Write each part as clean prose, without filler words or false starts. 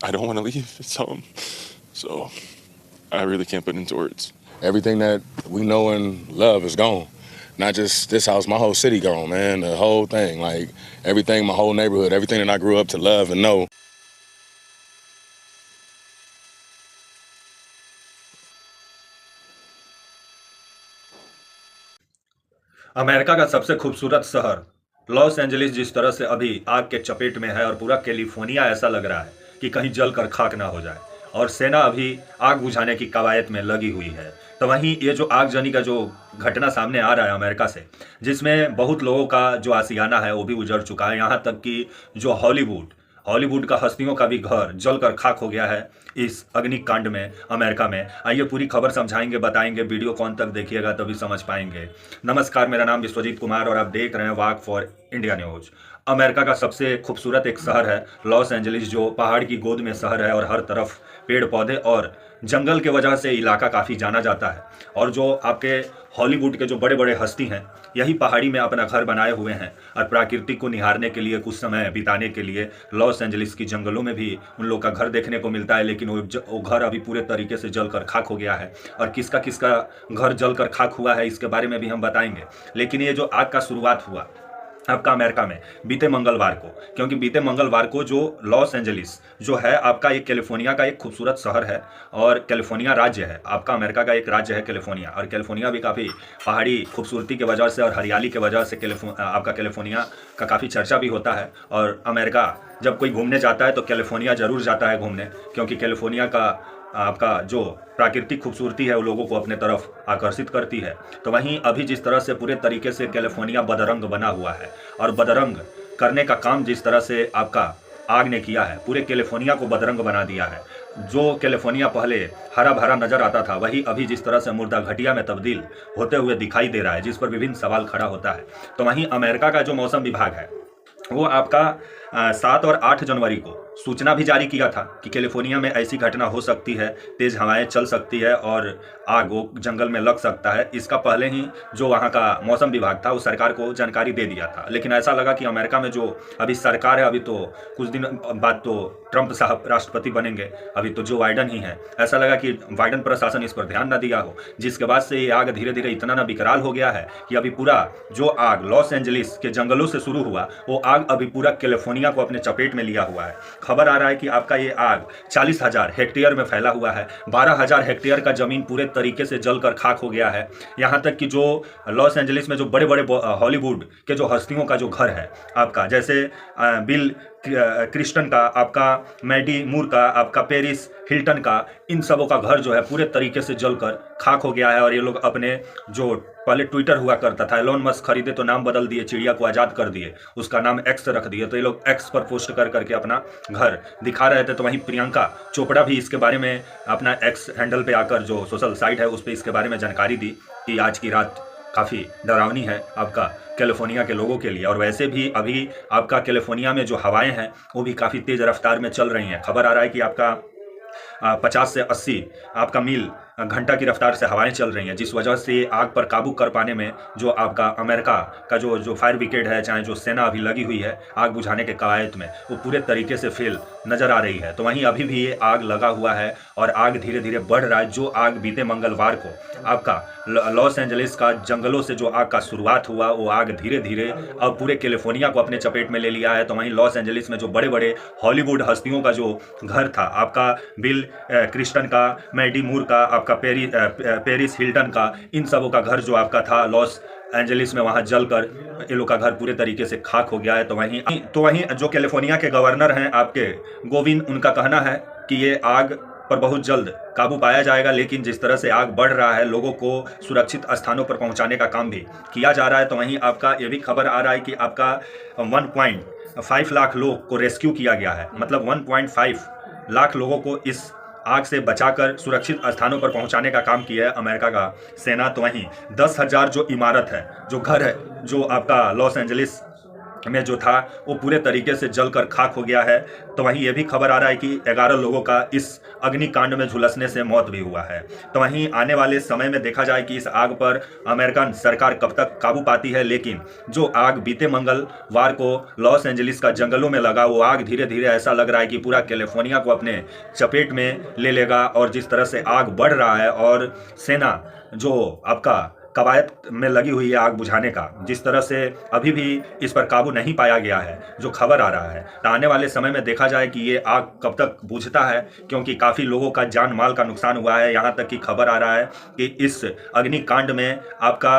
I don't want to leave. It's home. So I really can't put into words. Everything that we know and love is gone. Not just this house, my whole city gone, man. The whole thing, like everything, my whole neighborhood, everything that I grew up to love and know. America का सबसे खूबसूरत शहर Los Angeles जिस तरह से अभी आग के चपेट में है और पूरा कैलिफोर्निया ऐसा लग रहा है कि कहीं जलकर खाक ना हो जाए और सेना अभी आग बुझाने की कवायद में लगी हुई है। तो वहीं ये जो आगजनी का जो घटना सामने आ रहा है अमेरिका से, जिसमें बहुत लोगों का जो आशियाना है वो भी उजड़ चुका है, यहाँ तक कि जो हॉलीवुड का हस्तियों का भी घर जलकर खाक हो गया है इस अग्निकांड में अमेरिका में। आइए पूरी खबर समझाएंगे, बताएंगे, वीडियो कौन तक देखिएगा तभी समझ पाएंगे। नमस्कार, मेरा नाम विश्वजीत कुमार और आप देख रहे हैं वाक फॉर इंडिया न्यूज। अमेरिका का सबसे खूबसूरत एक शहर है लॉस एंजलिस, जो पहाड़ की गोद में शहर है और हर तरफ पेड़ पौधे और जंगल के वजह से इलाका काफ़ी जाना जाता है। और जो आपके हॉलीवुड के जो बड़े बड़े हस्ती हैं यही पहाड़ी में अपना घर बनाए हुए हैं और प्राकृतिक को निहारने के लिए, कुछ समय बिताने के लिए लॉस एंजलिस की जंगलों में भी उन लोग का घर देखने को मिलता है। लेकिन वो घर अभी पूरे तरीके से जलकर खाक हो गया है और किसका किसका घर जलकर खाक हुआ है इसके बारे में भी हम बताएंगे। लेकिन ये जो आग का शुरुआत हुआ आपका अमेरिका में बीते मंगलवार को, क्योंकि बीते मंगलवार को जो लॉस एंजलिस जो है आपका एक कैलिफोर्निया का एक खूबसूरत शहर है और कैलिफोर्निया राज्य है, आपका अमेरिका का एक राज्य है कैलिफोर्निया। और कैलिफोर्निया भी काफ़ी पहाड़ी खूबसूरती के वजह से और हरियाली के वजह से आपका कैलिफोर्निया का काफ़ी चर्चा भी होता है। और अमेरिका जब कोई घूमने जाता है तो कैलिफोर्निया ज़रूर जाता है घूमने, क्योंकि कैलिफोर्निया का आपका जो प्राकृतिक खूबसूरती है वो लोगों को अपने तरफ आकर्षित करती है। तो वहीं अभी जिस तरह से पूरे तरीके से कैलिफोर्निया बदरंग बना हुआ है और बदरंग करने का काम जिस तरह से आपका आग ने किया है, पूरे कैलिफोर्निया को बदरंग बना दिया है। जो कैलिफोर्निया पहले हरा भरा नजर आता था वही अभी जिस तरह से मुर्दा घटिया में तब्दील होते हुए दिखाई दे रहा है, जिस पर विभिन्न सवाल खड़ा होता है। तो वहीं अमेरिका का जो मौसम विभाग है वो आपका 7 और 8 जनवरी को सूचना भी जारी किया था कि कैलिफोर्निया में ऐसी घटना हो सकती है, तेज़ हवाएं चल सकती है और आग वो जंगल में लग सकता है। इसका पहले ही जो वहाँ का मौसम विभाग था वो सरकार को जानकारी दे दिया था। लेकिन ऐसा लगा कि अमेरिका में जो अभी सरकार है, अभी तो कुछ दिन बाद तो ट्रंप साहब राष्ट्रपति बनेंगे, अभी तो जो बाइडन ही है, ऐसा लगा कि बाइडन प्रशासन इस पर ध्यान न दिया हो, जिसके बाद से ये आग धीरे धीरे इतना ना विकराल हो गया है कि अभी पूरा जो आग लॉस एंजलिस के जंगलों से शुरू हुआ वो आग अभी पूरा कैलिफोर्निया को अपने चपेट में लिया हुआ है। खबर आ रहा है कि आपका ये आग 40,000 हेक्टेयर में फैला हुआ है, 12,000 हेक्टेयर का जमीन पूरे तरीके से जलकर खाक हो गया है। यहाँ तक कि जो लॉस एंजलिस में जो बड़े बड़े हॉलीवुड के जो हस्तियों का जो घर है आपका, जैसे बिल क्रिस्टन का, आपका मैडी मूर का, आपका पेरिस हिल्टन का, इन सबों का घर जो है पूरे तरीके से जलकर खाक हो गया है। और ये लोग अपने जो पहले ट्विटर हुआ करता था, एलोन मस्क खरीदे तो नाम बदल दिए, चिड़िया को आज़ाद कर दिए, उसका नाम एक्स रख दिए, तो ये लोग एक्स पर पोस्ट कर करके अपना घर दिखा रहे थे। तो वहीं प्रियंका चोपड़ा भी इसके बारे में अपना एक्स हैंडल पे आकर जो सोशल साइट है उस पर इसके बारे में जानकारी दी कि आज की रात काफ़ी डरावनी है आपका कैलिफोर्निया के लोगों के लिए। और वैसे भी अभी आपका कैलिफोर्निया में जो हवाएं हैं वो भी काफ़ी तेज़ रफ्तार में चल रही हैं। खबर आ रहा है कि आपका 50 से 80 आपका मील घंटा की रफ्तार से हवाएं चल रही हैं, जिस वजह से आग पर काबू कर पाने में जो आपका अमेरिका का जो फायर ब्रिगेड है, चाहे जो सेना अभी लगी हुई है आग बुझाने के कवायद में, वो पूरे तरीके से फेल नज़र आ रही है। तो वहीं अभी भी ये आग लगा हुआ है और आग धीरे धीरे बढ़ रहा है। जो आग बीते मंगलवार को आपका लॉस एंजलिस का जंगलों से जो आग का शुरुआत हुआ वो आग धीरे धीरे अब पूरे कैलिफोर्निया को अपने चपेट में ले लिया है। तो वहीं लॉस एंजलिस में जो बड़े बड़े हॉलीवुड हस्तियों का जो घर था, आपका बिल क्रिस्टन का, मैडी मूर का, आपका पेरिस हिल्टन का, इन सबों का घर जो आपका था लॉस एंजलिस में, वहाँ जलकर ये लोग का घर पूरे तरीके से खाक हो गया है। तो वहीं जो कैलिफोर्निया के गवर्नर हैं आपके गोविन, उनका कहना है कि ये आग पर बहुत जल्द काबू पाया जाएगा। लेकिन जिस तरह से आग बढ़ रहा है लोगों को सुरक्षित स्थानों पर पहुंचाने का काम भी किया जा रहा है। तो वहीं आपका ये भी खबर आ रहा है कि आपका 1.5 लाख लोग को रेस्क्यू किया गया है, मतलब 1.5 लाख लोगों को इस आग से बचाकर सुरक्षित स्थानों पर पहुंचाने का काम किया है अमेरिका का सेना। तो वहीं 10,000 जो इमारत है, जो घर है, जो आपका लॉस एंजलिस में जो था वो पूरे तरीके से जलकर खाक हो गया है। तो वहीं ये भी खबर आ रहा है कि 11 लोगों का इस अग्निकांड में झुलसने से मौत भी हुआ है। तो वहीं आने वाले समय में देखा जाए कि इस आग पर अमेरिकन सरकार कब तक काबू पाती है, लेकिन जो आग बीते मंगलवार को लॉस एंजलिस का जंगलों में लगा, वो आग धीरे धीरे ऐसा लग रहा है कि पूरा कैलिफोर्निया को अपने चपेट में ले लेगा। और जिस तरह से आग बढ़ रहा है और सेना जो आपका कवायद में लगी हुई है आग बुझाने का, जिस तरह से अभी भी इस पर काबू नहीं पाया गया है, जो खबर आ रहा है, तो आने वाले समय में देखा जाए कि ये आग कब तक बुझता है, क्योंकि काफ़ी लोगों का जान माल का नुकसान हुआ है। यहाँ तक कि खबर आ रहा है कि इस अग्निकांड में आपका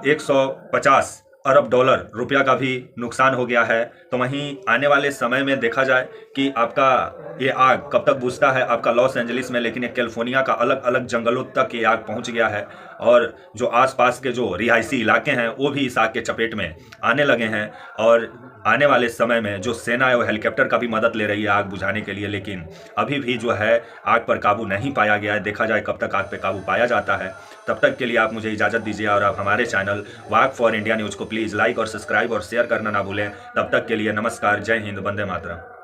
150 अरब डॉलर रुपया का भी नुकसान हो गया है। तो वहीं आने वाले समय में देखा जाए कि आपका ये आग कब तक बुझता है आपका लॉस एंजलिस में, लेकिन ये कैलिफोर्निया का अलग अलग जंगलों तक ये आग पहुंच गया है और जो आसपास के जो रिहायशी इलाके हैं वो भी इस आग के चपेट में आने लगे हैं। और आने वाले समय में जो सेना है वो हेलीकॉप्टर का भी मदद ले रही है आग बुझाने के लिए, लेकिन अभी भी जो है आग पर काबू नहीं पाया गया है। देखा जाए कब तक आग पर काबू पाया जाता है। तब तक के लिए आप मुझे इजाज़त दीजिए और आप हमारे channel walk for India news को प्लीज़ लाइक और सब्सक्राइब और शेयर करना ना भूलें। तब तक के लिए नमस्कार, जय हिंद, वंदे मातरम।